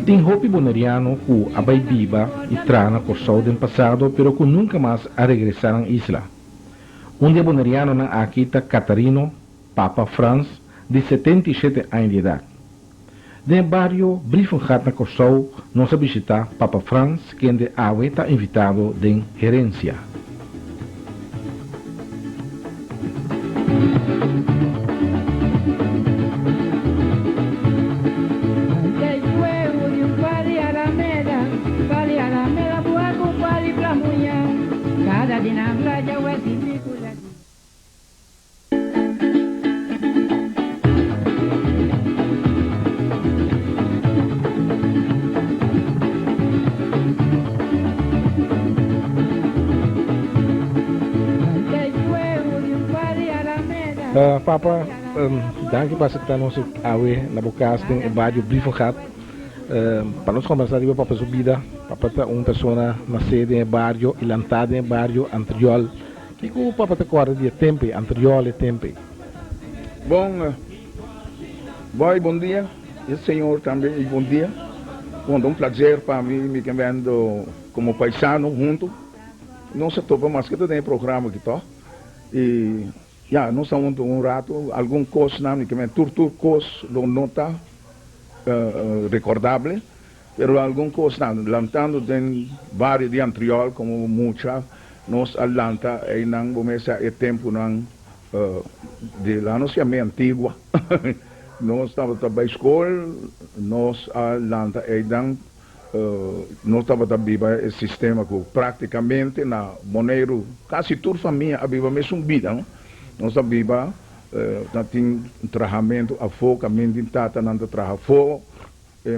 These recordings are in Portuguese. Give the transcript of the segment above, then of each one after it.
Tem hopi boneriano que abai biba e trana corsou do passado, pero que nunca mais a regressar à isla. Dia boneriano na Akita Catarino, Papa Franz, de 77 anos de idade. No bairro Briefengat na corsou, nós visitar Papa Franz, que de Awe está invitado de gerência. Papa, danke para estar nosso awe na bocas tem bairro Briefengat. Para nós conversar com Papa subida, Papa tá uma pessoa nascida em bairro e lançada em bairro anterior. Que o Papa tá agora de tempo anterior e tempo. Bom dia, e senhor também bom dia. Bom, um prazer para mim me vendo como paisano junto. Não se topa mais que tem programa aqui, tá? E nós estamos um rato, algum coisa não, que tudo coisa não está recordável, mas algum coisa não, lantando tem vários de anterior, como muita, nós alanta e não começa o tempo não de lá não se é meio antiga, nós estamos na escola, nós alanta e não nós estamos também o sistema que praticamente na Moneiro, quase toda a família havia mesmo vida, não? Nós sabemos que tem trabalhamento a fogo, a mente tata não trabalha fogo,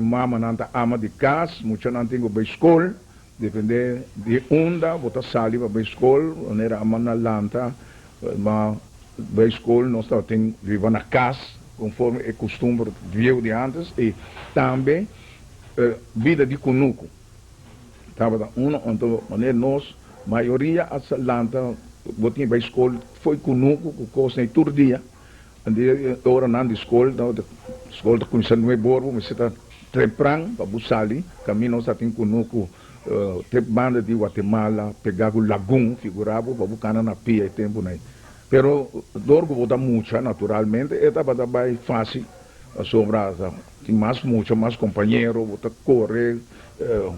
mama não ama de casa, muitos não tem para a escola, depende de onde, você sai para a escola, maneira a mana lanta, mas para a escola nós temos viver na casa, conforme é costume de antes, e também vida de conuco. Estava onde nós, maioria a lanta, botinha para a escola, foi conosco, com coisa todo dia. Agora não de escola, a escola está conhecendo o borbo, mas está trepran para buscar ali. Caminho nós está conosco, tem banda de Guatemala, pegar o lagoon, figurava, para buscar na pia e tempo aí. Pero, dorgo botar muito, naturalmente, estava também fácil, sobrar, tem mais companheiro, botar correr,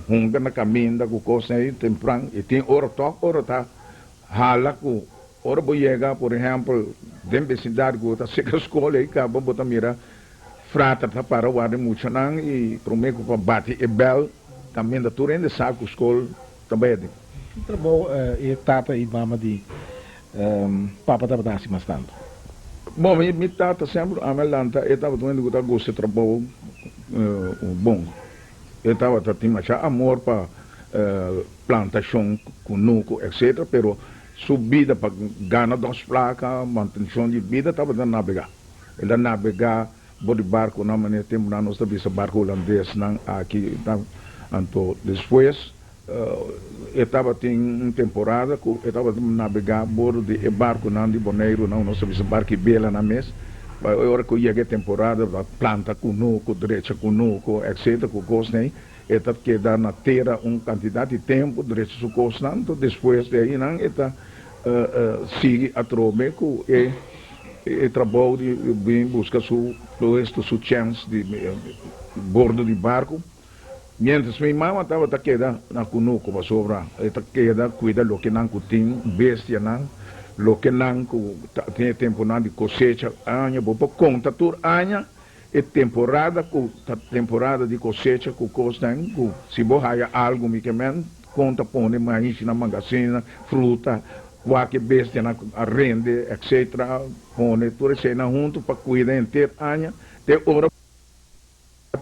hunga na caminho, com coisa aí, temprano, e tem hora tá. Hala que, ora vou chegar, por exemplo, dentro da cidade que está seca a escola, e acaba botar mira, frata tá para o ar de muito não, e prometo para bater e bel, também da tudo ainda sabe que a escola também é. Trabalho e tata e mama de Papa estava assim bastante. Bom, minha tata sempre, a minha lanta, eu estava doendo que eu gosto de trabalho bom. Eu estava tendo amor para plantação, conuco, etc. Pero subida para ganhar das placas, manutenção de vida, estava dando navegar. Ele navegar, bode barco, na maneira tempo, nós temos barco holandês, aqui, então, depois, eu estava em temporada, eu estava navegar, bordo de barco, não de boneiro, não, nós temos barco e bela na mesa. A hora que eu cheguei a temporada, planta conuco, direita conuco, etc., com gosto, né? Eta que dá na terra quantidade de tempo, direito su constante, depois daí não, eta sigue a trome e trabalho de bem busca su chance de bordo de barco. Mientras minha mãe estava queda na cunuco para sobrar, eta queda cuida lo que não tem bestia não, lo que não tem tempo não de cosecha, anha, bobo conta tur anha. É temporada de cosecha, com costa, se você algo, me conta, põe mais na magazina, fruta, qualquer bestia na rende, etc. Põe tudo isso junto para cuidar inteiro anos, tem hora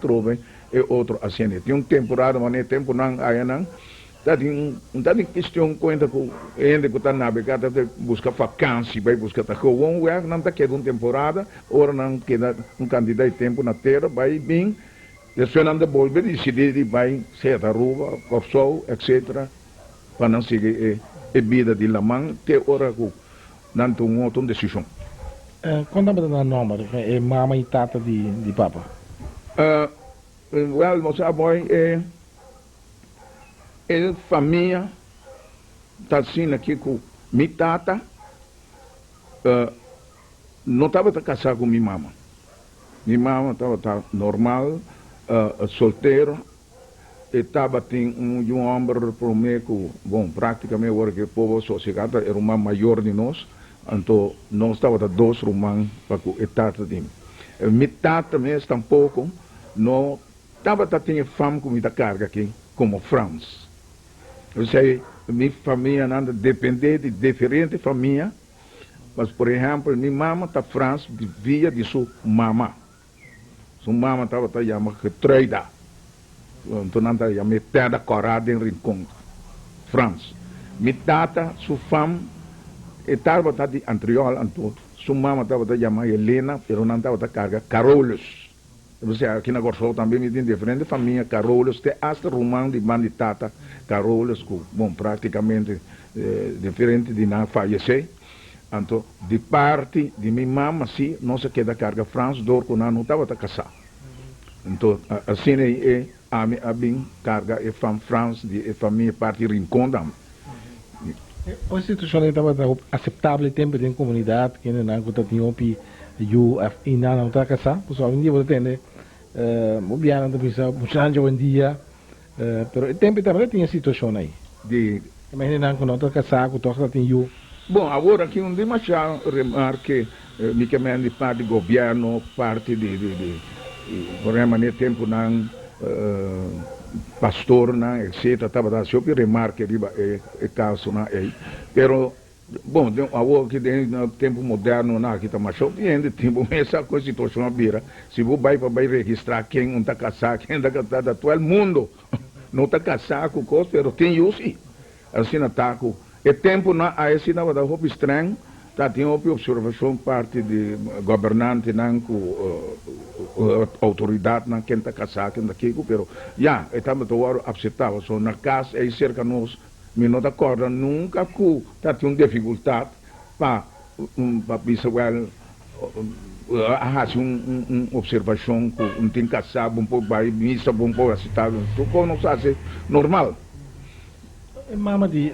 trove e outro assim. Tem temporada, mas nem tempo não, aí não. Tá em questão conta que ainda que está navegando, busca vacância, vai buscar tá com não tá querendo temporada, ora não queda quantidade de tempo na terra, vai bem, depois não devolve, decidir vai ser da rua, sol, etc. Para não seguir a vida de lamang, te ora que não tem outra decisão. Quando você dá nome, é mama e tata de papa? well, você boy família tá assim aqui com minha tata não estava casado com minha mama. Minha mama estava normal, solteiro, e estava tem um homem para mim que, bom, praticamente agora que o povo sociedade era uma maior de nós, então nós estava dois irmãos para que o tata de minha tata mesmo tampouco não estava tendo fama com muita carga aqui, como Franz. Eu sei, minha família anda depender de diferentes famílias, mas, por exemplo, minha mama da França vivia de sua mama. Sua mama estava chamando que treida. Então, não estava chamando terra corada em rincão. França. Minha tata, sua fama, estava de anterior, então, sua mama estava chamando Helena, mas não estava carga Carolus. Você aqui na Gorsol também me tem diferente família, Carolus, tem hasta romano de Banditata, Carolus, que, bom, praticamente diferente de não falecer. Então, de parte de minha mama, sim, não se queda carga França, dor que não estava a casar. Então, assim é a minha carga é França, de família parte rincão. A situação estava aceitável tempo de comunidade, que não tinha e não está casar, pessoal, um dia você tem mobiliário da pessoa, muitos hoje em dia, mas o tempo também tinha situação aí. Imagina que não está casar, que toca tem you. Bom, agora aqui não demasiado remarque, me que de parte do governo, parte por exemplo, tempo não pastor, não, etc. Estava dando sempre remarque riba e caso não é. Pero bom, agora que no tempo moderno não aqui está mais de tempo essa coisa situação vira. Se você vai registrar quem não está casado, quem está casado, todo mundo não está casado com coisa, pero tem uso. Assim não está com e tempo não a esse não vai dar roupa estranho, tá tem uma observação parte de governante não com autoridade não quem está casado, quem está aqui, pero já estamos agora aceitável, só na casa é cerca nós, me não acorda nunca que tá tem uma dificuldade para pensar uma observação que não tem casado, um pouco vai missa, um pouco aceitável, tudo não sabe normal. Mama di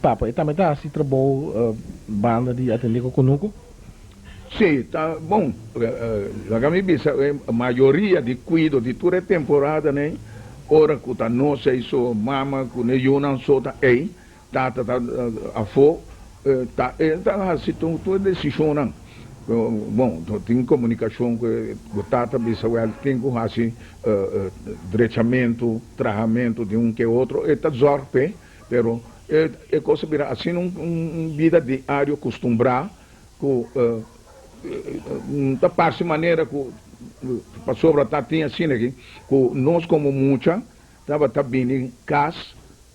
Papa, e também está se trabalhou banda de atender com conosco? Sim, tá bom. A maioria de cuido de toda a temporada, né? Ora que tá não sei só mama que ne eu não sou tá aí, tá a fo, tá assim tudo decisão não. Bom, tem comunicação com o tata bisawel, tem com assim direitamento, tratamento de um que outro, e tá zorpe, pero é coisa vira assim vida diário costumbrar com da parte maneira que para sobra tá tinha assim aqui, com nós como muita tava vindo casa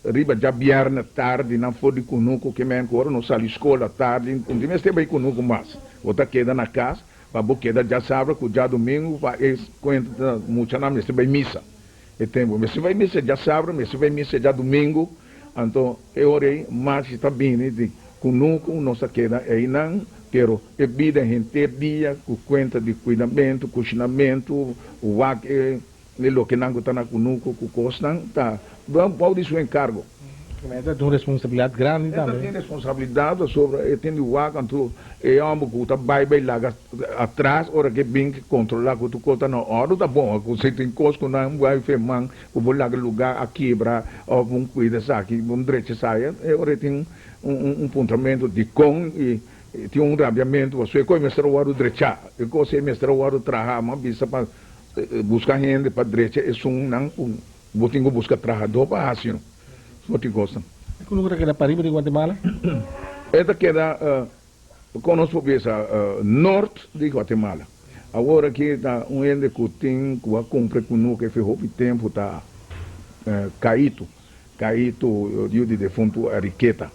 riba já viernes tarde não foi conosco que me agora não sai escola tarde onde me esteve conosco mais outra queda na casa para queda já sabe que já domingo vai conta muita não me esteve missa e tempo me esteve missa já sabe me esteve missa já domingo então eu orei mas está vindo de conosco nossa queda aí não quero a vida gente dia com conta de cuidamento cozinhamento o lo que não está na conosco com costa tá pode seu encargo. Mas tem uma responsabilidade grande também. Tem responsabilidade sobre tem o quanto é algo que tá vai lá atrás hora que bem controlar que tu conta na hora tá bom que você tem costo não vai fermar o vou lá lugar aqui para algum cuida aqui um direito saia hora tem pontamento de com e tem rabiamento você como mestre o aro direito e você mestre o aro trabalhar mas bisa para buscar gente para direito é não botinho busca trabalhador para assim não te gosta que lugar que era Paraíba de Guatemala esta queda conosco essa norte de Guatemala agora aqui está ende que tem que a compra conosco que fez o tempo tá caído eu de defunto Ariqueta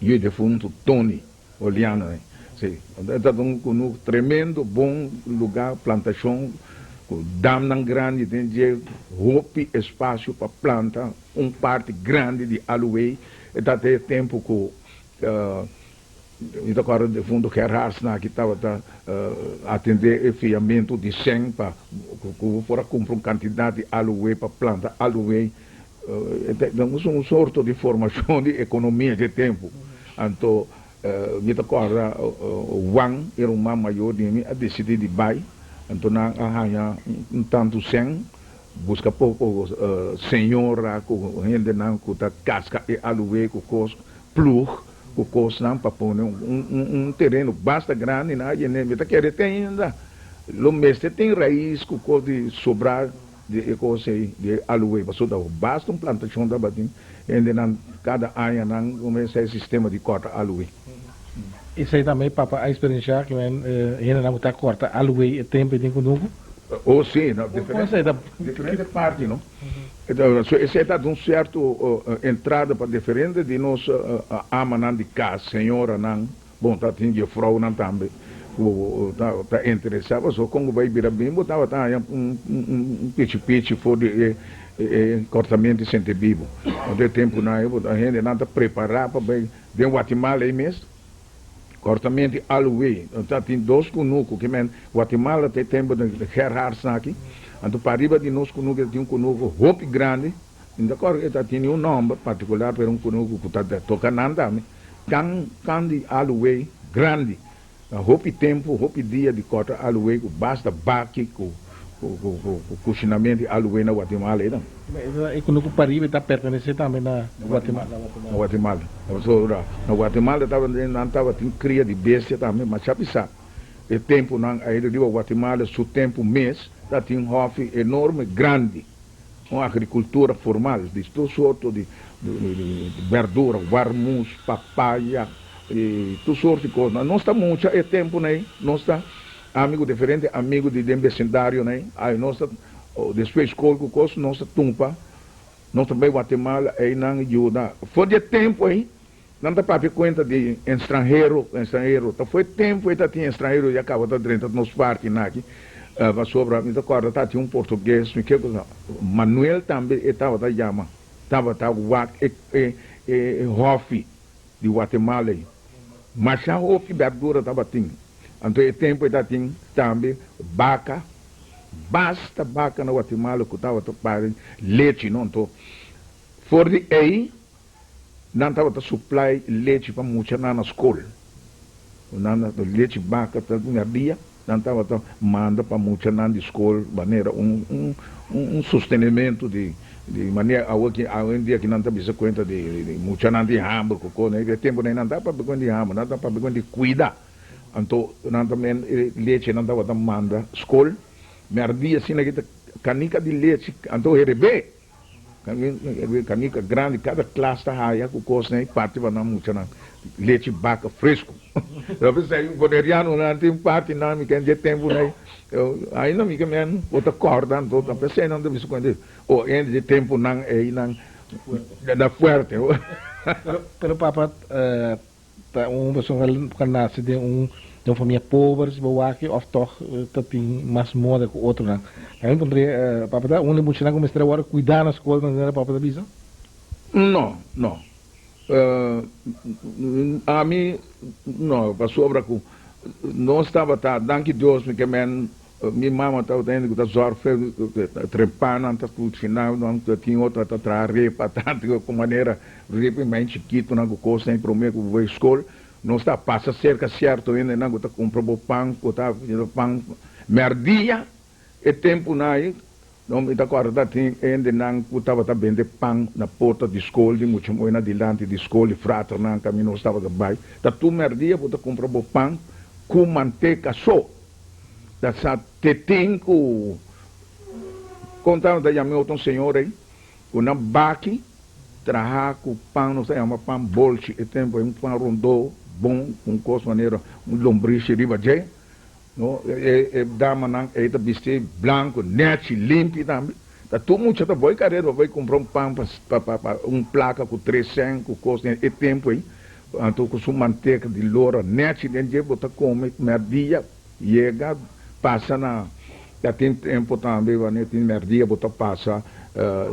e o defunto Tony Oliana né sim está um tremendo bom lugar plantação dam grande tem roupa espaço para planta parte grande de aloe e até tempo que me agora de fundo Gerhards na que estava atender enfiamento de 100 para fora comprar uma quantidade de aloe para planta aloe. Temos um sorto de formação de economia de tempo. Então, me agora o Wang era um maior de mim a decidir de buy. Então, arranha um tanto 100, busca pouco senhora, com gente não com casca e aloe com cos plug. O curso não para pôr terreno bastante grande na área, né? Mas quer tem ainda, o mestre tem raiz com coisa de sobrar de coisa de aloe, passou da basta plantação da batim, ainda não cada ano não começa esse sistema de corta aloe. Isso aí também, papa, a experiência que ainda não está corta aloe e tempo de conosco. Ou sim, diferente parte, não? Então, esse é um certo entrada para diferente de nós ama não de casa, senhora não, bom, tá tinha frau não também, tá interessava, só como vai vir bem, botava um pitch for de cortamento sem ter vivo. Onde tempo não, a gente não está preparada para bem, de Guatemala aí mesmo. Cortamento de aloe, então tem dois conucos, que Guatemala tem tempo de Gerhards aqui, então para arriba de nós conucos tem um conuco roupa grande, então tem um nome particular para um conuco que está tocando também, can de aloe grande, roupa tempo, roupa dia de corta aloe, basta baque com cozinhamento de aloe na Guatemala, não? E conuco para arriba está pertencendo também na Guatemala. Na Guatemala. Na Guatemala estava tendo cria de bestia também, mas já pensar. O tempo não, aí de Guatemala, seu tempo mês, já tinha um hofe enorme, grande, uma agricultura formal, de todo sorto de verdura, guarmus, papaya, e tudo sorto de coisas. Não está muito, é tempo, né? Não está amigo diferente, amigo de vecindário, né? Aí nós está depois com coisa nossa tumpa, nós também Guatemala aí não ajuda. Foi de tempo aí, não dá para ver conta de estrangeiro, então foi tempo aí tinha estrangeiro e acaba de dentro nos parques aqui, vai sobrar, me acorda, tá tinha um português, me que Manuel também estava da Yama, estava Hofi de Guatemala aí, mas a Hofi verdura estava tinha, então é tempo aí tinha também vaca. Basta vaca na Guatemala que estava para leite, não estou. For de aí, não estava a supply leite para muita na escola. Não leite vaca está no dia, não estava manda para muita na escola, maneira sustentamento de maneira a dia que não está bisa conta de muita na de ramo, né? De tempo nem não dá para beber de ramo, não dá para beber de cuidar. Então não também leite não estava manda escola. Merdia assim na canica de leite, então rebe, canica grande, cada classe está raia com coisa né, parte vai na muita na leite vaca fresco. Eu pensei um goderiano não tem parte não me quer de tempo né, aí não me quer mesmo outra corda, então pensei não deve se conhecer, ou ainda de tempo não aí não da forte. Pero papa, pessoa que nasce de uma família pobre, se aqui of toch tem mais moda que outro não. Aí encontrei para dar um limite não começar agora cuidar na escola não era para dar bisa? Não. A mim não, para sobra com não estava danke Deus me que minha mãe estava tendo que estar trepar não está tudo final não tinha outra tá repa tanto com maneira repa bem chiquito não coisa sem prometo que vou escola não está passa cerca certo ainda não está comprando pão está pão merdia e tempo aí não me está guarda tem ainda não estava vender pão na porta de escola de muito moina dilante de escola frater não caminho estava de baixo tá tu merdia para comprar pão com manteiga só da sa tetenco contando da chamei outro senhor aí uma baque trabalhar com pão não sei é uma pão bolche e tempo um pão rondô bom com coisa maneira lombriz riba de no dama não é da vestir branco net limpo também tá tudo muito tá boi carreira vai comprar um pão para placa com 300 com coisa e tempo aí então com sua manteiga de loura net dentro botar come merdia chega passa na já tem tempo também né tem merdia botar passa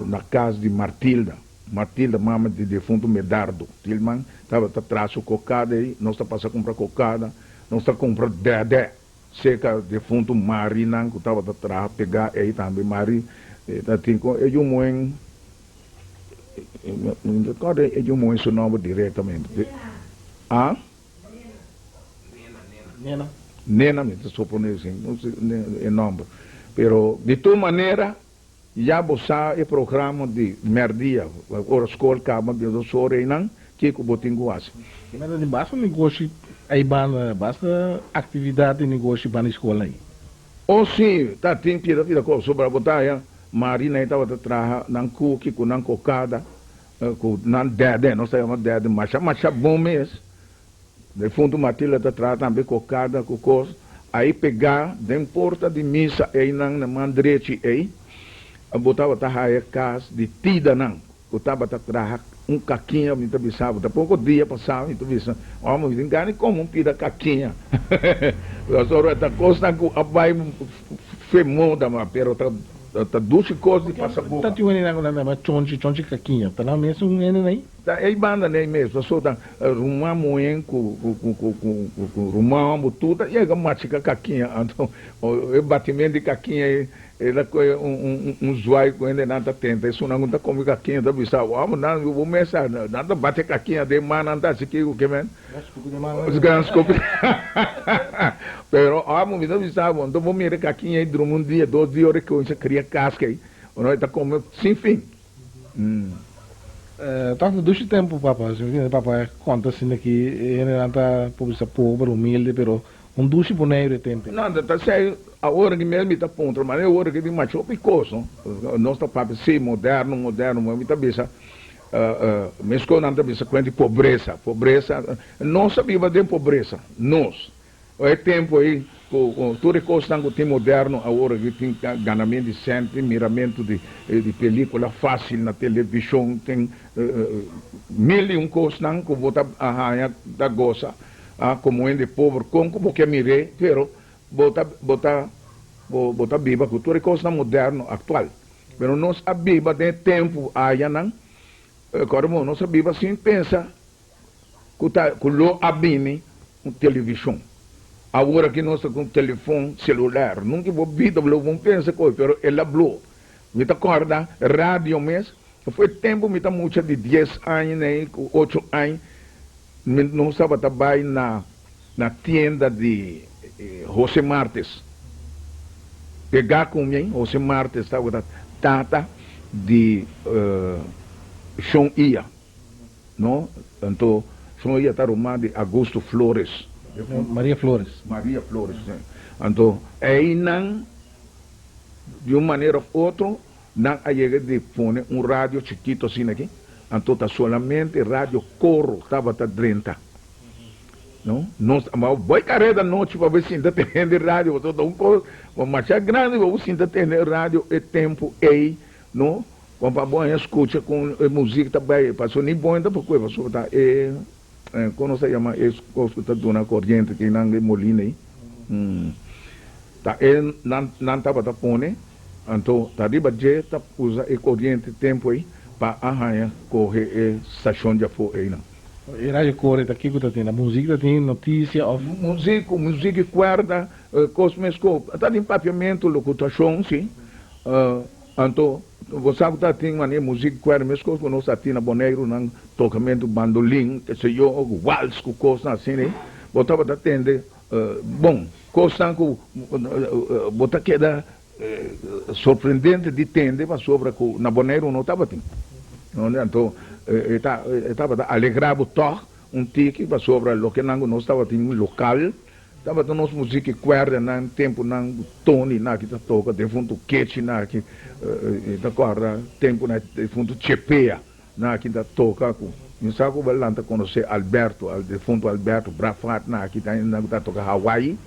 na casa de Martilda Matilda, mama de defunto Medardo. Tilman estava atrás o cocada aí, nós está passando a comprar cocada, nós está comprando dedé. Seca defunto Mari, não, que estava atrás, pegar aí também Mari. Eu mãe, eu mãe seu nome diretamente. Ah? Nena. Nena, me supone assim, não sei o nome. Pero, de toda maneira, já você é programa de merdia, a escola acaba de só reinar, que o botinho assim. Mas de basta negócio aí basta atividade de negócio para na escola aí. Ou sim, tá tem pira vida com sobre a botaia, Marina estava atrás, não cookie, com não cocada, com não dede, não sei uma dede, mas bom mesmo. De fundo Matilda está atrás também cocada, com coisa, aí pegar, de porta de missa aí não mandrete aí, a botava a casa de tida não, botava atrás caquinha, me entrevistava, da pouco dia passava, me entrevistava, homem, me engane como pida caquinha. A senhora está costa com a bai femoda, mas pero tá duas coisas de passar boca. Tá tinha mas chonchi caquinha, tá lá mesmo um aí. Tá aí banda nem mesmo, só tá rumar moen com rumar tudo, e aí matica caquinha, então o batimento de caquinha aí ela foi zoai com ele nada tenta, isso não tá como caquinha da bisau, não vou começar, nada bate caquinha de mana anda se que o que men. Os grandes copos. Pero me da bisau, então vou me caquinha aí durante um dia, 2 dias hora que eu cria casca aí, não tá como sem fim. Tanto do tempo, papai conta assim que ele não tá pobre, humilde, pero duche boneiro de tempo. Não, tá certo. A hora que mesmo está ponto, mas é a hora que me machou picoso. Nós está para ser moderno, mas está bisa. Mesmo não está bisa com pobreza. Não sabia de pobreza. Nós. É tempo aí, tudo que tem moderno, a hora que tem ganamento de centro, miramento de película fácil na televisão, tem 1.000 coisas que você arranha da goza. Como é de pobre, como que mirei, pero botar biba, cultura e coisa moderno, atual. Pero nós a biba de tempo aí não, como nós a biba sim pensa, que lo abine televisão. Agora que nós com telefone celular, nunca vou vida, vamos pensar coisa, pero ela blou. Me tá acorda, rádio mesmo, foi tempo me tá muito de 10 anos, 8 anos. Não estava também na tienda de José Martes. Pegar com mim, José Martes estava da tata de Chão Ia. Não? Então, Chão Ia está arrumado de Augusto Flores. Maria Flores. Maria Flores, né? Então, aí não, de uma maneira ou outra, não chega de pôr rádio chiquito assim aqui. Então, tá solamente rádio Coro, estava a 30. Não? Mas vai carregar da noite para ver se ainda tem rádio. Mas é grande, para se ainda tem rádio, é tempo aí, não? Quando a boa escuta com música também, passou nem bom ainda, porque passou tá como se chama, escuta na corrente que não é molina aí. Tá, ele não estava a pôr, então, tá riba de tá usa a corrente tempo aí, para arranhar, correr a estação de apoio aí, não. E rádio corre daqui que tem a música, tem notícia, música guarda, cosmoscope, está em papiamento, locução, sim. Então, você está tem maneira música guarda, mesmo que nós está na boneiro, não tocamento bandolim, que sei eu, vals, com coisa assim, né? Botava da tende, bom, coisa que bota queda surpreendente de tende, mas sobre que na boneiro não estava tem. Então, estava alegrado toque, tique, para sobre o que não estava em local, estava a nossa música guarda, não tempo, não Tony, não que toca, de fundo quete, não que agora tempo, não de fundo chepeia, não que toca, não sabe como ela conhecer Alberto, de fundo Alberto, Brafat, não que está toca Hawaii,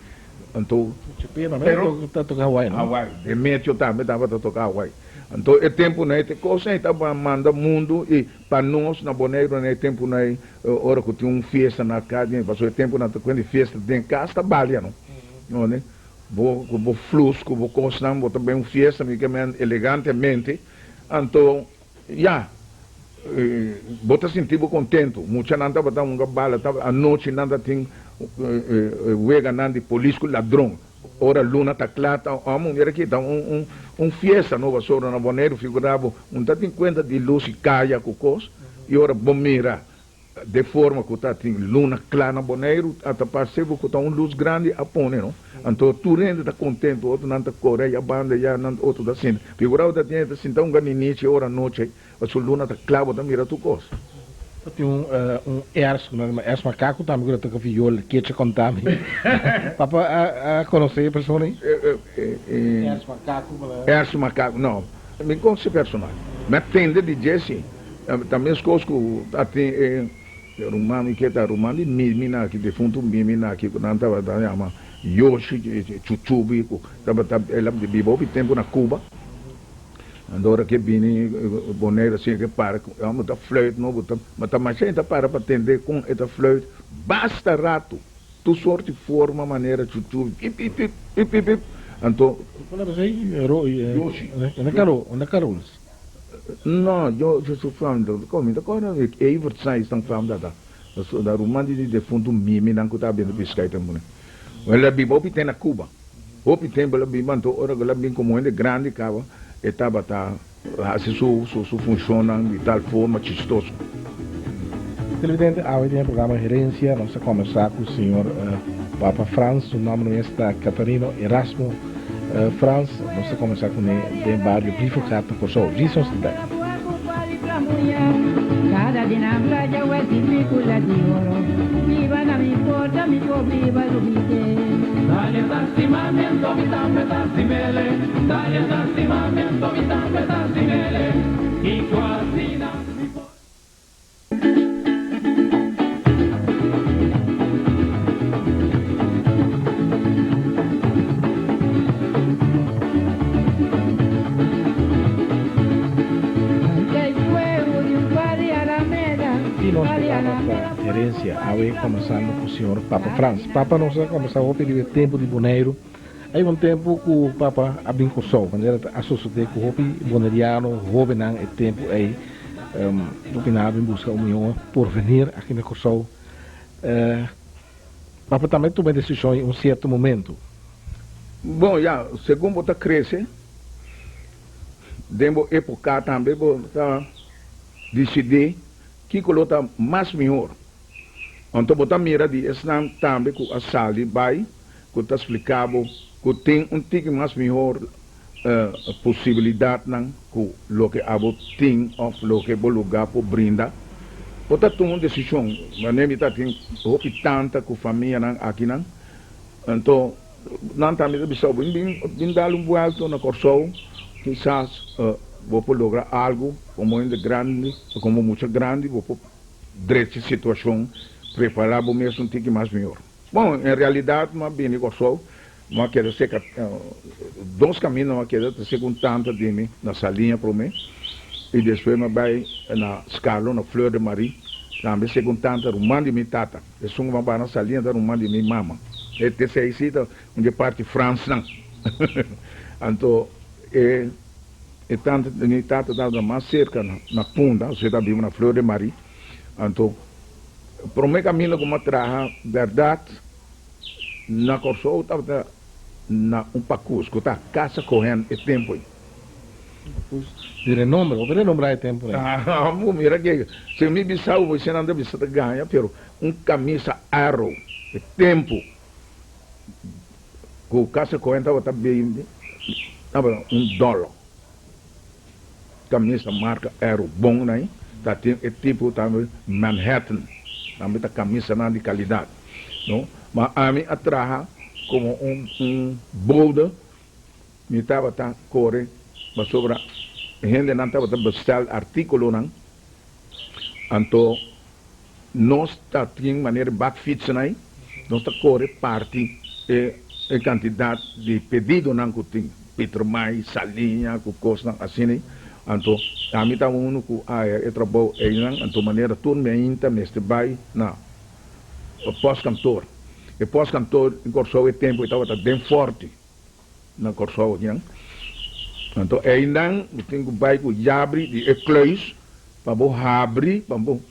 então chepeia, não está toca Hawaii, não? Hawaii, de metro também estava a tocar Hawaii. Então, é tempo, né? Tem coisa que manda mundo e para nós, na Boneiro, né? Tempo, né? Hora que tem uma festa na casa, passou tempo, na quando festa dentro de casa, está balha, não? Né? Vou flusco, vou coçar, vou também uma festa, me que elegantemente. Então, já, bota sentido contento. Mucha nanta bata uma bala, a noite nanta tem wega nanta de polícia ladrão. Ora luna tá clara, a mulher aqui tá fiesta nova sobre na Bonaire figurava tá tem conta de luz e caia com cos e ora bombeira de forma que tá tem luna clara na Bonaire até percebo que tá luz grande a pone, não? Então tu rende tá contente, outro nanta Coreia banda já outro da cena. Figurava da tinha assim tão ganinite ora noite, a sua luna tá clara da mira tu cos. Tem erso macaco também que toca viola, que te contar. Papa a conhecer a pessoa aí? Erso macaco, não. Me conhece personagem. Mas tende de Jesse, também as coisas que até rumami que tá rumami mimina aqui defunto mimina aqui quando andava da chama Yoshi Chuchubi, tava ela de bibo tempo na Cuba. Andora que bini boneira assim que para, vamos da flöte não botar, mas também gente para atender com essa flöte, basta rato, tu sorte forma maneira chuchu, pip. Então, qual é Yoshi, onde Carlos? Não, eu sou fã do como agora é Evertside estão fã da romance de fundo mimi não que tá bem pescar também. Ela bibo tem na Cuba, hopi tem bela bibo então ora ela bem como é grande cava. Estava assim funciona de tal forma chistoso. Televidente, hoje tem o programa Gerência, nós vamos conversar com o senhor Papa Franz, o nome é Catarino Erasmo Franz, nós vamos conversar com ele em barrio Brifocata, por sua visão cidade. Cada dia na praia eu estou de ouro, viva na minha porta, me viva o bique. Dale tassimamento, vitambe tassimele, dale tassimamento, vitambe tassimele, e quasi na Gerência, aí começando com o senhor Papa Franz. Papa não sei começar a pedir tempo de Bonaire. Aí um tempo que o Papa abrincou, quando ele associou com o Hopi boneriano, Hopi não é tempo aí, opinava em busca de união por venir aqui no Kosovo. Papa também tomou decisão em um certo momento. Bom, já, segundo você cresce, dentro da época também você decidir que coloca mais melhor. Então, você mira de Islam também com a sali vai, que está explicado, que tem tique mais melhor possibilidade não, que o que abo tem ou o que o lugar para brindar. Você toma uma decisão, mas nem está tem tanta com a família não aqui não. Então, não também bisa bem dar volta na Kosovo, quizás vou lograr algo como ainda grande, como muito grande, vou direito situação preparar o mesmo tique mais melhor. Bom, em realidade, mas bem Kosovo, mas quer ser dois caminhos, mas quer ser com tanta de mim na salinha para mim e depois mas vai na escala na Flor de Maria, também ser com tanta rumã de minha tata, e sou uma na salinha da rumã de minha mama. Esse é esse onde parte França não. Então e tanto de minha tata dava mais cerca na Punda, você está vivo na Flor de Maria. Então por meu caminho como traja verdade na Kosovo estava na pacus que está casa correndo é tempo aí. Dire nome, o nome é tempo aí. Ah, mira que se me bisau você não anda bisau ganha, pero camisa arrow é tempo. O casa correndo estava bem, estava $1. Camisa marca arrow bom né? Tá tem é tipo também Manhattan. Também tá camisa de qualidade, não? Mas a mim atraja como boulder, me estava tá corre, mas sobre gente não estava bestel artículo não, então nós tá tem maneira backfits aí, nós tá corre parte e quantidade de pedido não que tem, Petro Mai, Salinha, com coisa assim né. Então, a mim está único trabalho aí, então maneira tudo me ainda neste bairro na pós-cantor. E pós-cantor em Kosovo é tempo estava bem forte na Kosovo, então ainda tem o bairro Jabri de Eclés, para bo abrir, para bo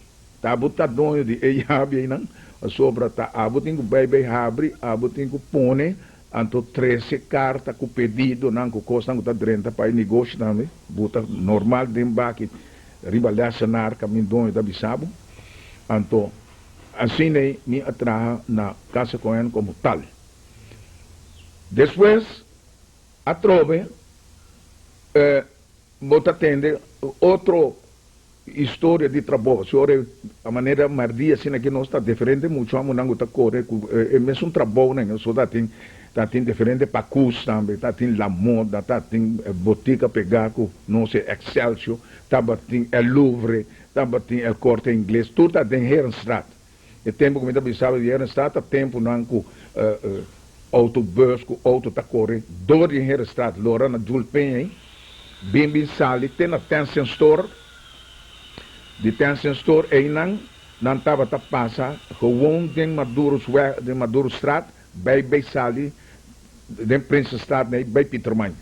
tabu tá dono de ei abre não, a sobra tá abo tem que bem abre, abo tem que pone, anto 13 carta com pedido não com costa não tá drenta para negócio também, bota normal de embarque, riba lecionar caminho dono da bisabo, anto assim nem me atraha na casa com ele como tal. Depois a trove bota tende outro história de trabalho, senhor, a maneira mardia assim que nós está diferente muito, amo não está corre, é mesmo um trabalho, né? Só tem diferente pacus também, tem la moda, tem botica pegar com não sei Excelsior, tem o Louvre, tem o Corte Inglês, tudo tem Herenstraat. E tempo que me dá pensava de Herenstraat, tempo não com autobus, com auto tá corre, door de Herenstraat, Lorana Julpen, bem sali, tem a Tencent Store. De Tencent Store não estava a passar, gewoon de Madurostraat, bij Sali, de Prinsenstraat, bij Pieterman.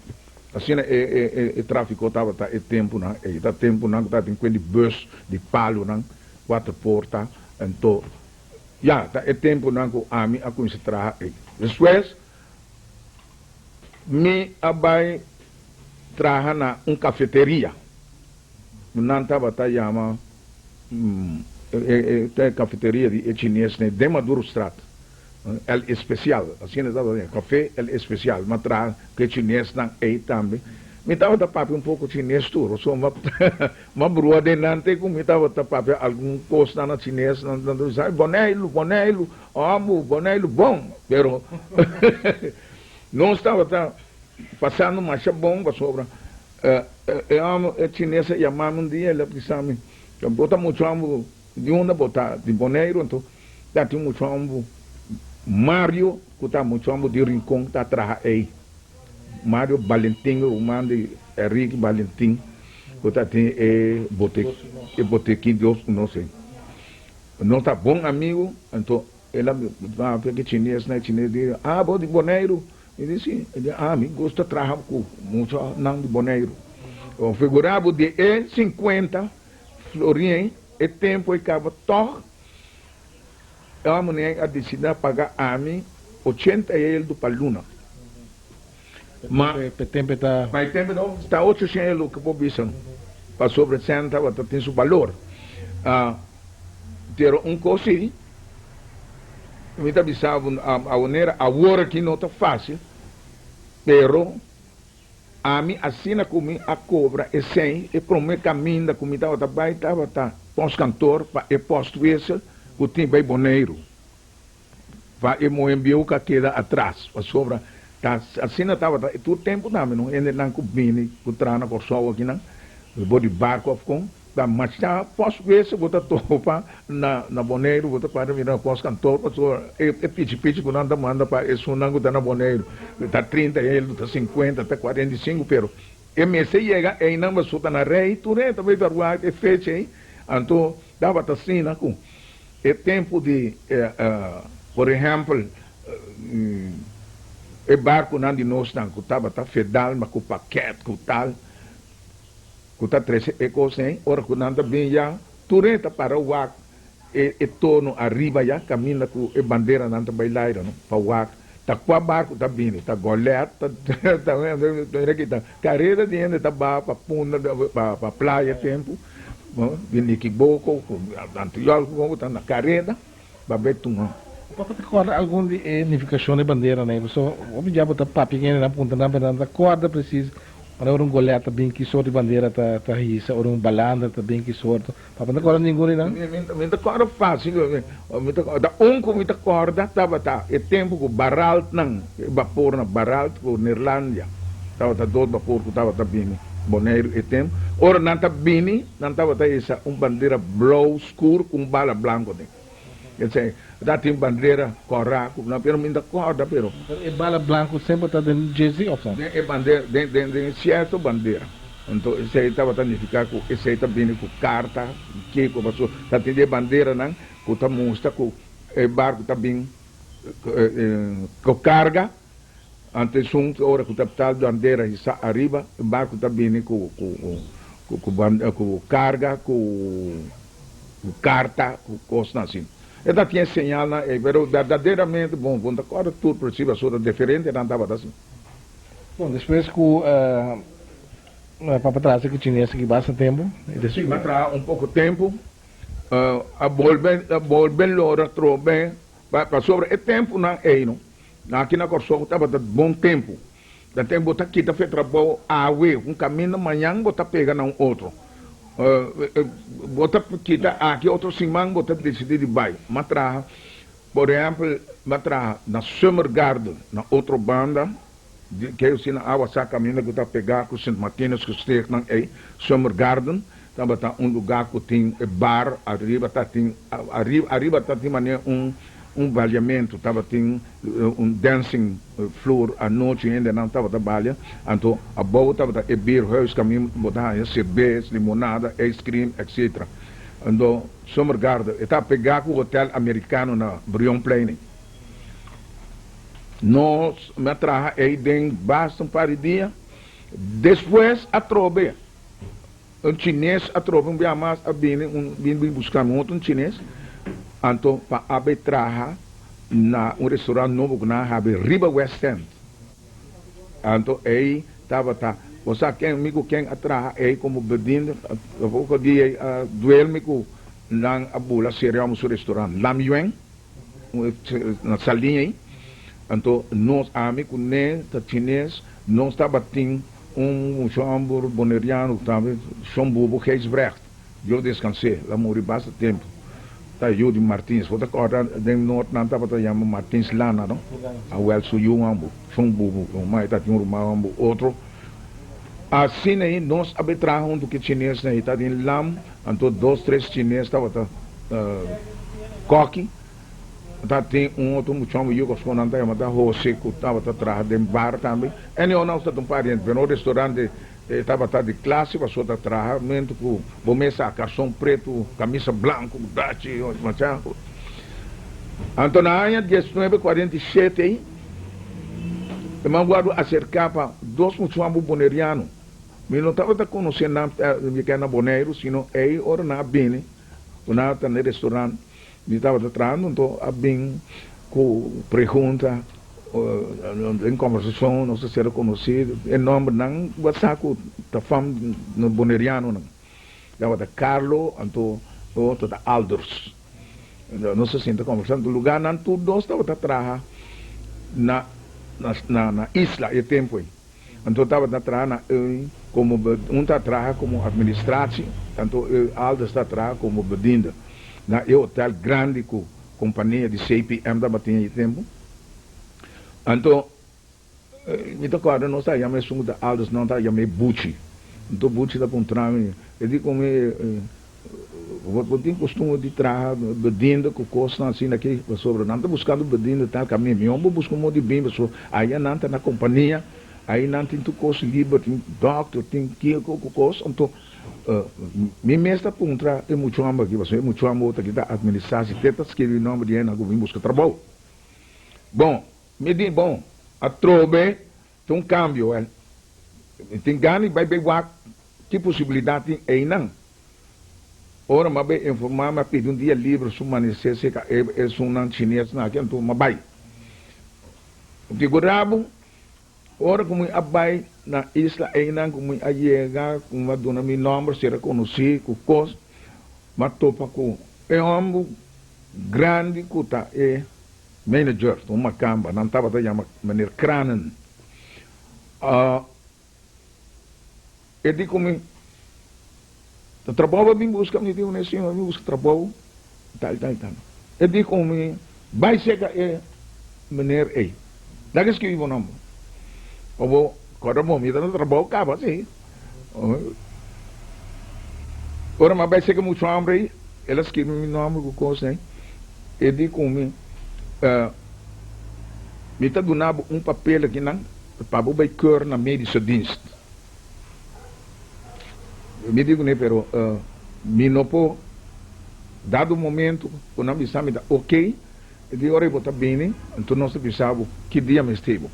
Assim o tráfico estava o tempo, está tempo não está tem aquele bus de palo não, quatro portas, então, já tá o tempo não que a mim a começar a trabalhar. Depois, me abai trabalhar na cafeteria, não estava a chamar tem cafeteria de chinês de Madurostraat, el especial, assim estava dizendo, café el especial, mas traz que chinês não é também. Me estava a tapar pouco chinês tudo, só uma brua de nante com me estava a tapar algum coisa na chinês, não diz, bonelo, amo, bonelo, bom, pero não estava passando mais bom para sobra. Eu amo chinês, chamamos um dia, ele precisava eu bota muito amo de onde botar de Boneiro, então tá tem muito amo Mário, que tá muito amo de Rincón, tá atrás aí. Mário Valentim, o irmão de Henrique Valentim, que tá tem botequim de osso, não sei. Não tá bom amigo, então ele vai pegar chinês, né? Chinês diz, vou de Boneiro. Ele disse, me gosta de trabalhar com muito não de Boneiro. O figurado de E50 florinha, e tempo e acaba toque, a mulher a decidir pagar a mim 80 euros do paluna. Mas tempo está 800 euros que poblação, para sobre 100 tem seu valor. Ter coisa, me está avisando a maneira, agora que não está fácil, pero a mim assina comigo a cobra e sem e para o meu caminho da comida estava pós-cantor para e posto esse o tem bem boneiro vai e mo enviou que queda atrás a sobra tá assina estava tu tempo não ainda não combine o trana por só aqui não o body barco com da marcha posto esse bota topa na boneiro bota para virar pós-cantor pastor e pede quando anda manda para isso não tá na boneiro tá 30 ele tá 50 tá 45 pero MC chega e não vai soltar na rei tu né também para o e fecha aí então dava assim na com é tempo de por exemplo e barco não de nós não que tava tá fedal mas com paquete com tal kuta 13 ecos ora kunanda bem já tureta para o wak e torno arriba já caminha com a bandeira nanta bailaira no para o wak tá qua barco tá vindo tá goleta tá tá carreira de ainda tá para punda para praia tempo vindo que boco antiol com tá na carreira babetum pode ter algum de unificação de bandeira né só obviamente botar papinha na ponta na corda precisa. Ora goleta bem que sorte bandeira tá risa, ora balanda tá bem que sorte. Papai não corda ninguém não. Me corda fácil, da com me corda tava e tempo com barral não, vapor na barral com Irlândia. Tava dois vapor que tava bem, boneiro e tempo. Ora não tá bem, não tava essa bandeira blue escuro com bala branco né. Quer dizer, tem bandeira corraco, não pero me corda pero. E bala branco sempre está dentro de jersey opção. É bandeira, de certo bandeira. Então esse aí estava tanificar com esse aí também com carta, que com passou, tá tendo bandeira não, com tá mostra com barco também com carga. Antes hora com tá bandeira está arriba, barco também com com carga, com carta, com coisa assim. Ela tinha señal, mas verdadeiramente, bom, quando agora tudo possível, só diferente, não estava assim. Bom, depois que para trás que tinha esse que bastante tempo. Sim, mas traz um pouco tempo, a volver lora trobe, para sobre o tempo não é não. Aqui na Corso estava de bom tempo. Da tempo tá aqui tá feito trabalho um caminho amanhã bota pega na outro. Bota kita aqui outro simang bota decidir de vai. Matra, por exemplo, matra na Summer Garden, na outra banda, que eu sei na água sa caminho que tá pegar com Sint Martinez que steek na Summer Garden, tava tá lugar que tem bar, arriba tá tem maneira balhamento, tava tem dancing floor à noite ainda não tava trabalhando, então a boa tava beerhuis, caminho botar cerveja, limonada, ice cream, etc. Então Summer Garden, está pegar com o hotel americano na Brion Plain. Nós me traja aí dentro basta um par de dias, depois a trobe, chinês a trobe, bem mais a bem buscar outro chinês. Então, para arbitraja na restaurante novo que nós temos, Riba West End. Então, aí estava, você quem atrás, aí como bedindo, eu vou dizer, duelo com na abula, seríamos o restaurante Lam Yuan, na salinha aí. Então, nós, amigos, né, chinês, nós estava tendo chambre boneriano, chambubo, Reisbrecht. Eu descansei, lá morri bastante tempo. Tá Judy Martins, vou agora de norte não estava chamando Martins Lana, não? A Well Suyu ambo, Chumbu, mais tá tinha um outro. Assim aí nós arbitramos do que chinês aí tá em Lam, então 2, 3 chineses estava coque, tá tem outro muito chamo eu que não tá chamado José que estava atrás de bar também. E não está um parente, no restaurante estava de classe, passou a trabalhamento com bomesa, calção preto, camisa branca, dachi, machanco. Então, na ano 1947, aí, eu me guardo acercar para 2 muçulmanos bonerianos. Eu não estava conhecendo na Boneiro, sino aí, ora na Bene, na no restaurante, eu estava trabalhando, então, a bem com pergunta, em conversação, não sei se era conhecido, em nome não, WhatsApp, da fama no boneriano, não. Estava da Carlo, então, outro da Alders. Não sei se está conversando, do lugar, não, tudo, nós estava atrás na isla, e tempo aí. Então, estava atrás, como, está atrás como administração, então, Alders está atrás como bedinda. Na hotel grande com companhia de CPM, estava tendo tempo. Então, me tocaram, não está chamando da Alders, não está chamando Bucci. Então, Bucci está pontrando, eu digo como eu tenho costume de trabalhar bedinda com coisa assim aqui sobre, não está buscando bedinda tal caminho, eu vou buscar um monte de bem, aí não está na companhia, aí não tem tu coisa livre, tem doctor, tem que coisa, então, me mestra pontra é muito amor aqui, você é muito amor aqui da administração, tenta escrever o nome de ena, vim buscar trabalho. Bom, me diz, bom, a trobe tem um câmbio, tem ganho, vai ver que possibilidade tem aí não. Ora, mas bem informar, mas pedir um dia livre, se manecer, se é um chinês, não, aqui então, mas vai. Digo, rabo, ora como a vai na isla, aí não, como a chegar, como a dona meu nome, será conhecido, com coisa, mas topa com, é um grande, que tá, manager, uma camba, não estava a chamar maneira Kranen. Eu digo como, o trabalho me busca, me digo, assim, me busca trabalho, tal. Eu digo como, vai chegar, maneira, daqui escrevi o nome. Ou, cada momento, no trabalho, acaba assim. Ora, mas vai chegar muito hambre aí, ela escreve o nome, com coisa, né? Eu digo como, me está dando papel aqui, não? Para o cor na médica dienst. Me digo, né, pero, me não pode, dado o momento, quando me está ok, eu digo, ora, eu vou estar bem, né? Então, nós precisamos, que dia me esteve?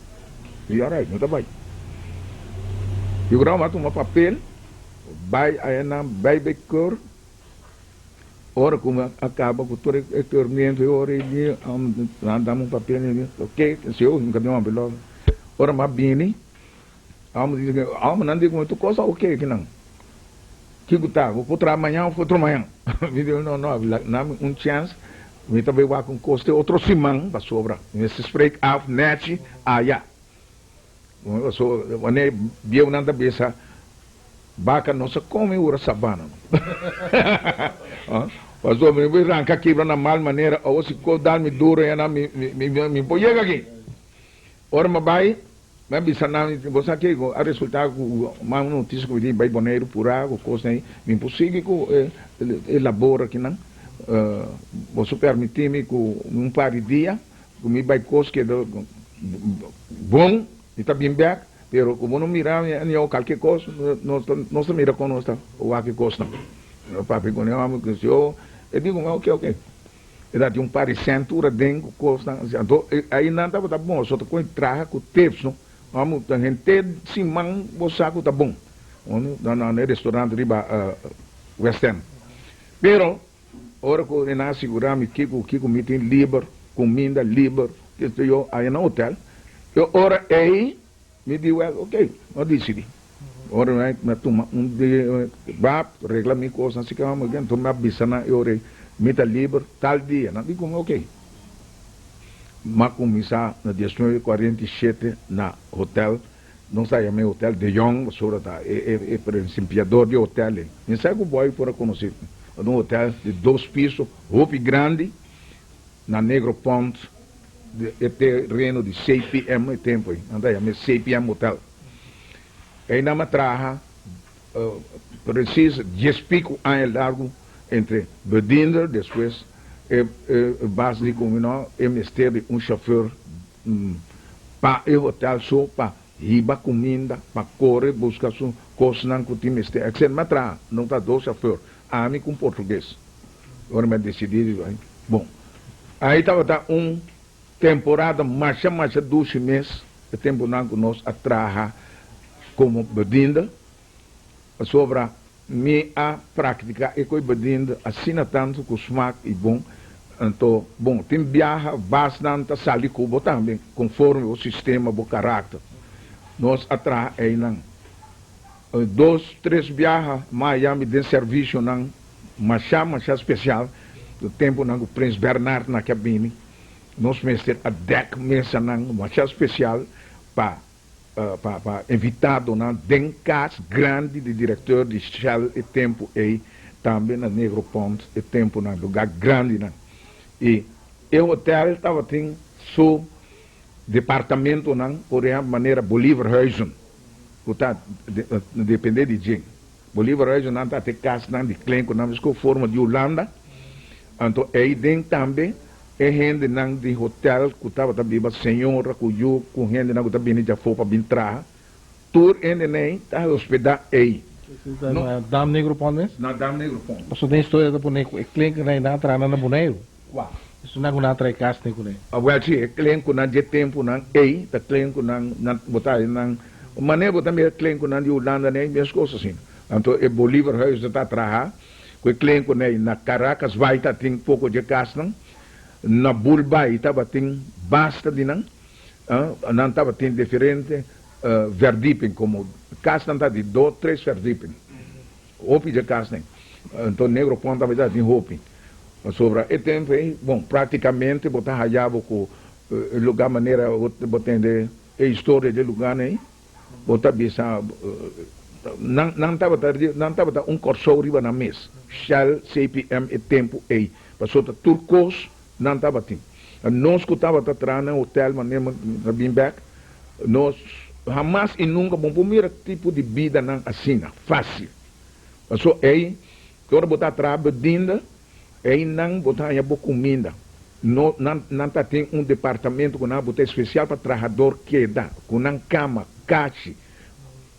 E ora, não está bem. Eu gravo, mato um papel, vai aí na vai becor, ora como acaba com todo o tormento, ora ele andamos um papel nele, ok, se eu nunca deu uma beleza, ora mas bem, alma não digo muito coisa, ok, que não. Que tá, vou para amanhã, vou outro amanhã. Não, chance, me também vai com custo outro semana para sobra. Se spreek af net, ja. Wanneer bieu nanda besa, baka nossa come ura sabana. Mas o meu arranca quebra na mal maneira, ou se co dar me duro e na me poiega aqui. Ora me vai, mas bisa na você aqui a resultado uma notícia que me vai boneiro por água, coisa aí, me impossível que elabora aqui não. Você permitir-me com um par de dias, que me vai coisa que bom, e tá bem bem, pero como não mirar nem qualquer coisa, nós mira com nós o que coisa. O papi com eu digo, ok. Era de um par de cintura dentro, coisa, aí não estava bom, só que com traga com tepos, não. Vamos, a gente simão, o saco tá bom. No restaurante riba West End. Pero, ora que eu assegurava que o meeting livre, comida livre, que eu aí no hotel. Eu ora aí, me digo, ok, eu decidi. Ora, me toma dia, regla minha coisa, assim que eu amo, então me avisa na eu meta livre tal dia, não digo, ok. Mas começar na 1947 na hotel, não sai meu hotel de Young, sobre é principiador de hotel. Não sei que o boy for conhecer, um hotel de 2 pisos, roupa grande, na Negro Pond, de terreno de 6 PM tempo aí, andai, 6 PM hotel. Aí na matraja, precisa 10 pico anos largo entre Bedinder, depois base de communal, MST de chauffeur para o hotel só para riba comida, para correr, buscar sua coisa não que time este, etc. Mas não está 2 chauffeur, a mim com português. Agora me decidi, bom, aí estava temporada marcha 12 meses, o tempo não que nós atraja como bedinda, sobre minha prática e com bedinda, assina tanto com smack e bom. Então, bom, tem viaja bastante sali cubo também, conforme o sistema, o caráter. Nós atrás aí não. 2, 3 viaja, Miami de serviço não, mas especial, do tempo não, o Prince Bernard na cabine. Nós mestre a 10 meses não, mas especial para invitado não, den casa grande de diretor de Shell e tempo aí, também na Negro Pond e tempo não, lugar grande não. E o hotel estava tendo seu departamento, não, por exemplo, maneira Bolívar-Huizen, que está depender de gente. Bolívar-Huizen não está ter casa não, de clínico, não, mas com forma de Holanda. Então, aí dentro também, é gente não de hotel, que estava também, senhora, com gente não, que também já foi para entrar. Tudo ainda nem está hospedado aí. Na Dam Negro Pond mesmo? Na Dam Negro Pond. Você tem história do boneco, é clínico que não entra na boneiro? Isso não é trai casa nem com ele. Well, sim, clínico não de tempo não ei, tá clínico não botar não, maneira também clínico não de Holanda nem mesmo coisa assim. Então é Bolívar Huis está atrás, o clínico nem na Caracas vai tá tem pouco de casa não, na Bulbai estava tem basta de não estava tem diferente verdipem como casa não tá de 2, 3 verdipem, roupa de casa nem, então negro ponta vai dar de roupa. Sobre o tempo, bom, praticamente, botar raiava com o lugar, maneira, botar a história do lugar, né? Botar bisa, não estava um corso riba na mesa, Shell, CPM e tempo aí, passou a turcos, não estava assim. Nós que estava atrás no hotel, maneira, na Bimbeck, nós, jamais e nunca, bom, primeiro tipo de vida não assim, fácil. Passou aí, que hora botar atrás, bedinda, aí não botar aí boa comida. Não tem departamento que não botar especial para trabalhador que dá, com não cama, caixa.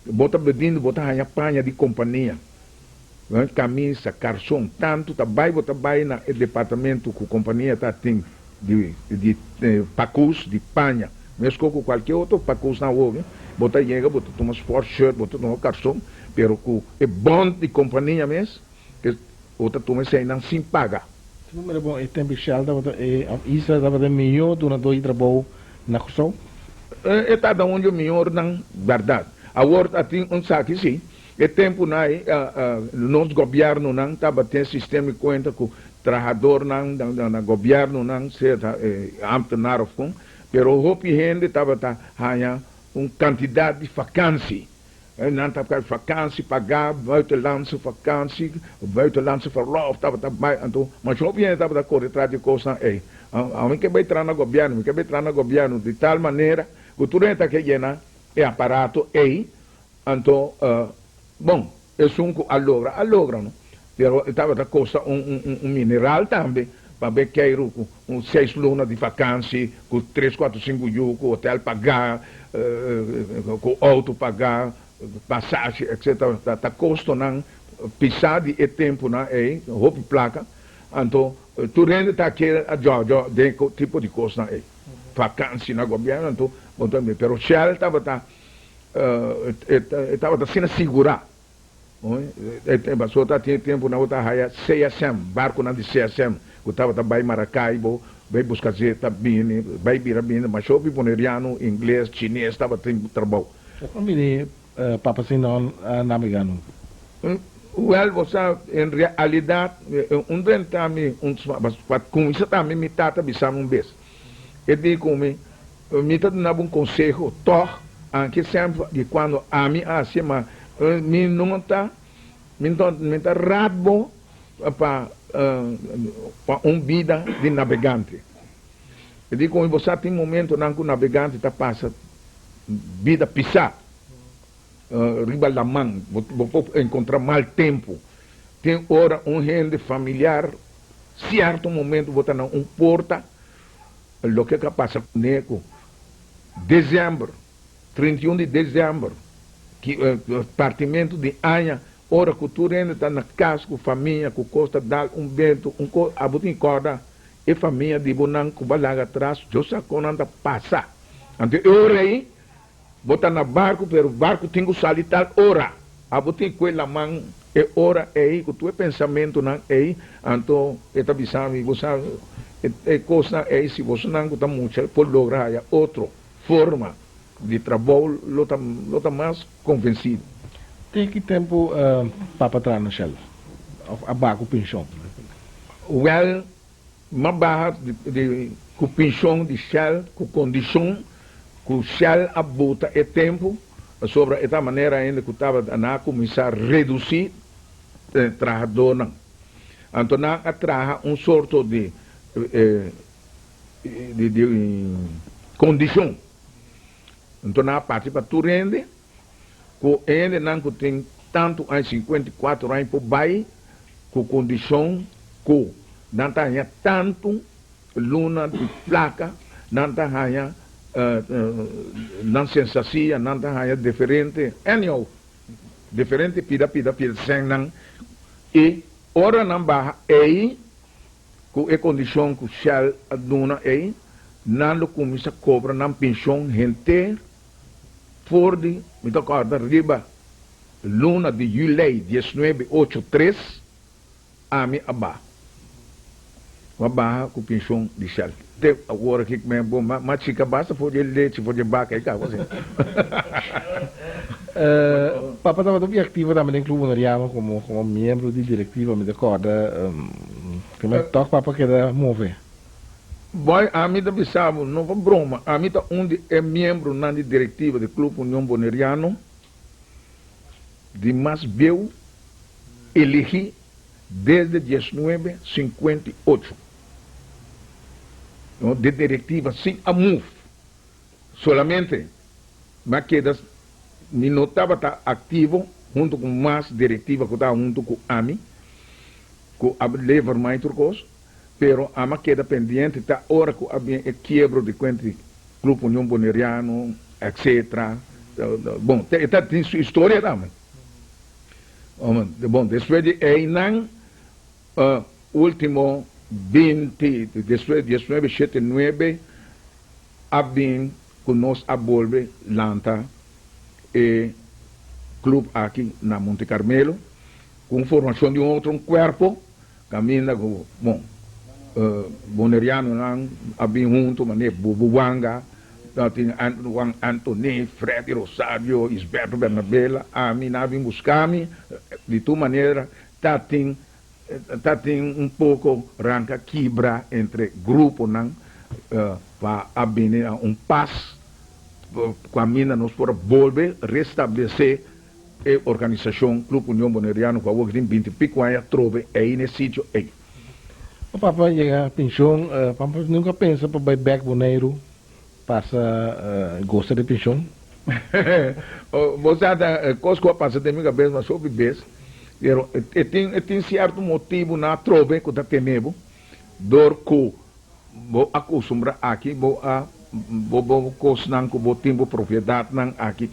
Bota bebendo, botar aí panha de companhia. Camisa, carção, tanto também botar aí no departamento que a companhia tá tem de pacus, de panha. Mesmo com qualquer outro pacus na houve, botar chega, botar toma sport shirt, botar toma carção, pero que é bom de companhia mesmo, que outra turma sem não se paga. Número bom, é tempo Shell, Israel estava melhor do que trabalho na Kosovo? É cada onde o melhor não verdade. Agora tem saque sim. É tempo na nosso governo não estava tendo sistema de conta com trabalhador não na governo não se ambtenaar com, pero o gente estava ganhando uma quantidade de vacância. Não estava vacância pagar buitenlandse vacância, buitenlandse verlof estava mais então, mas o gente estava correr atrás de coisa aí. A mim que vai entrar no governo, de tal maneira que tudo está que llena é aparato aí, então bom, é um alogra, não? Pero estava da coisa mineral também, para ver que era 6 lunas de vacância, com 3, 4, 5 dias, com hotel pagar, com auto pagar, passagem, etc. Está custo não, pisar de tempo não é, roupa placa, então tudo está aqui de tipo de coisa não é, vacância no governo, então, pero Shell estava sendo segurar. Só está tendo tempo na outra raia, CSM, barco na de CSM, que estava também Maracaibo, vai buscar zeta, bine, vai virar bine, mas o boneriano, inglês, chinês, estava tendo trabalho. Como ele Papa Sinon navegando? Well, você, em realidade, trem também, com isso também me trata de um vez. Eu digo me trata de um conselho, que sempre, de quando a mim, assim, mas me não está rabo para vida de navegante. Eu digo, você tem momento em que o navegante está passando vida pisar, riba da mão, você encontrar mal tempo. Tem hora gente familiar, certo momento você não porta, o que passa com dezembro, 31 de dezembro, que partimento de Anha, hora que tu ainda está na casa com família, com costa, dá vento, a botin corda, e família de Bonan, com balaga atrás, eu sei quando anda passar. Então, eu aí, botar na barco, pero barco tem que sair tal hora. A botin com a mão, é hora aí, que tu é pensamento não aí, então, é tabissami, você é coisa aí, se você não está muito, pode lograr outra forma de trabalho, lota mais convencido. Tem que tempo Papa entrar no Shell? A barco pensão? Well, uma barra com pensão de Shell, com condição, que Shell abuta é tempo, sobre essa maneira ainda que estava a começar a reduzir o trabalhador. Então, a traga sorto de condição. Então, na parte para tu rende, que ele não tem tanto em 54 anos por baixo, com condição que não tem tanto luna de placa, não tem não sensação, não tem diferente, anyhow, diferente pida sem não, e ora não barra aí, com a condição que o Shell dona aí, não começa a cobrar não pensão inteira, por de, me toca arriba, luna de julho 1983, a minha abá. Uma barra com pensão de Shell. Agora que me bom, mas chica basta for de leite, for de vaca aí cá, você. Papa estava também ativo também no Clube Boneriano como membro de diretiva, me recorda, como é que toca Papa quer mover? Boy, a mim também sabe, não foi broma, a mim onde é membro na diretiva do Clube União Boneriano, de mais beu, elegi desde 1958. De diretiva sem a MUF. Solamente, mas que não estava ativo junto com mais diretiva que estava junto com a AMI, com a levar mais turcos, pero a maqueda pendente está hora que havia quebro de conta Grupo União Boneriano, etc. Bom, tem sua história também. Bom, depois de aí não, último 20, después de 1979, havia que nós a volver lanta e clube aqui na Monte Carmelo, com formação de um corpo, caminha com, bom, boneriano não, abim junto, mané, Bubuanga, tem Antoni, Fred Rosário, Isberto Bernabella, a mim vim buscar-me, de tua maneira, tem pouco ranca quebra entre grupo, não, para abrir paz, com a mina nós por volver, restabelecer a organização Clube União Boneriano, com a outra 20 pico anos, trove aí nesse sítio aí. O Papa chega a pensão, Papa nunca pensa para buy back Bonaire, passa, gosta de pensão? Você ada coisa passa de minha vez, mas sobre vez, tem certo motivo na trove que está tendo, dor que vou acostumar aqui, vou cosnan que vou ter propriedade não aqui,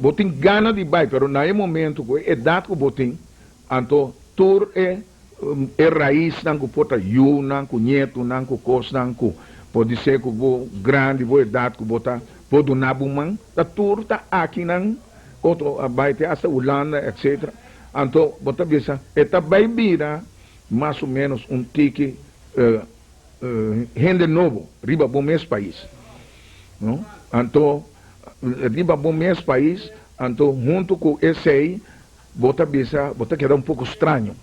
vou ter gana de buy, pero naquele momento que é dado que vou ter, então tur é raiz não que pota you não que neto não que cosnan que pode ser que vou grande, vou dado que botar pode na bumang, a tur tá aqui não outro abaite essa Holanda, etc. Então, bota bisa, eta vai vira mais ou menos tique rende novo, riba bom mês país, não? Então, riba bom mês país, então junto com esse aí, bota bisa, bota queda pouco estranho.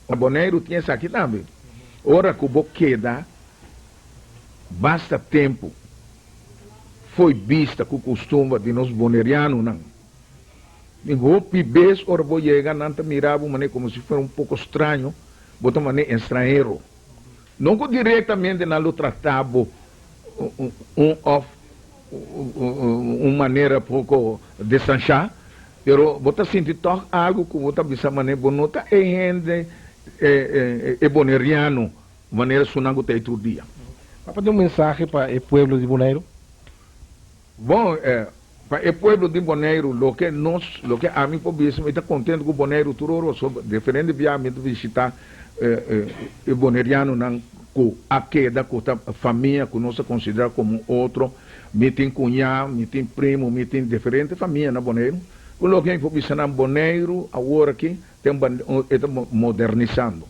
O Bonaire tinha isso aqui também. Ora que o queda, basta tempo, foi vista com o costume de nós bonerianos, não. Em roupa bes, ora vou chegar, não mirava maneira como se fosse pouco estranho, bota maneira estrangeiro. Não que diretamente não tratava maneira pouco desanchar, mas bota sentir algo que bota bisa maneira bonita e rende boneriano, maneira sonando até todo dia. Papa tem mensagem para o povo de Bonaire? Bom, para o povo de Bonaire, lo que a mim pobíssimo está contente com o Bonaire, tudo diferente viamente visitar o boneriano não com a queda com a família que nós consideramos como outro, me tem cunhado, me tem primo, me tem diferente família na Bonaire. O lo que eu visitar na Bonaire agora aqui está modernizando.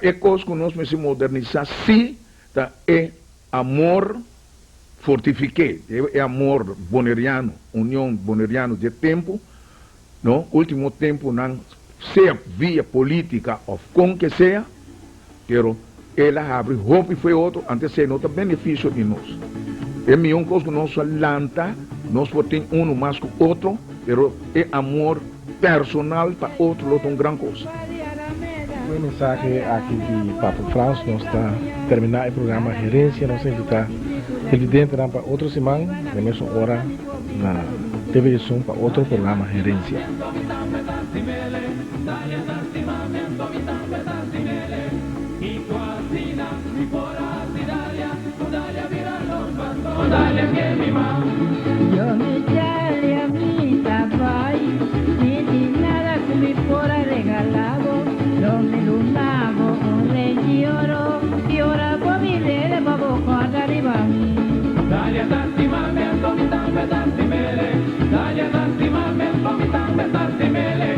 É coisa que nós se modernizar se é amor fortifiqué, é amor boneriano, união boneriano de tempo, não? Último tempo não, seja via política ou com que seja, pero ela abre roupa e foi outro, antes de nota benefício de nós. É melhor coisa que nós lanta, nós podemos um mais que outro, pero é amor personal para outro, outro grande coisa. Uma mensagem aqui de Papa Franz, nós está terminar o programa Gerência, nós está evidente para outra semana, na mesma hora, na TV Zoom para outro programa Gerência. Yo me echaré a mi tabay, sin nada que me fuera regalado, no me lunavo un oro, y ahora por mi lele babo cuando arriba a mí. Dale a tanti mame, tanti mele, dale a tanti mame, tanti mele,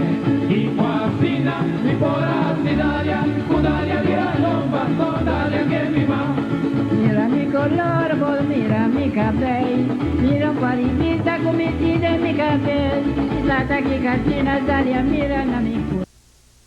y cuasina, mi pora sidaria, cudaria vira lomba, dale a que mi ma. Mira mi color, vos mira mi cabello, mira cuaribita cometida en mi cabello, la taqui cantina, dale a mira na mi